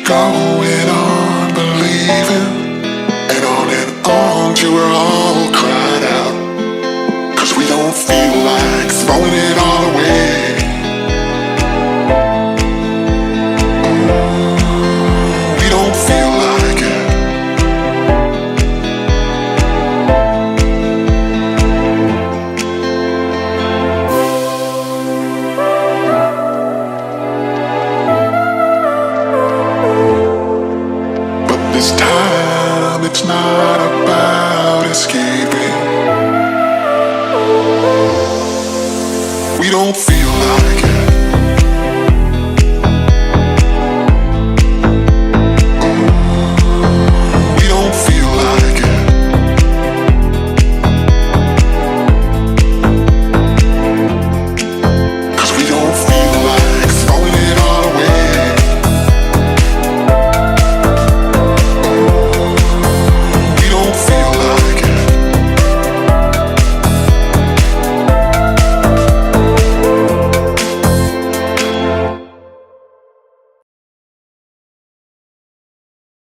going on believing, and on till we're all cried out. 'Cause we don't feel like throwing it all away. We don't feel like it. But this time it's not about escaping. We don't feel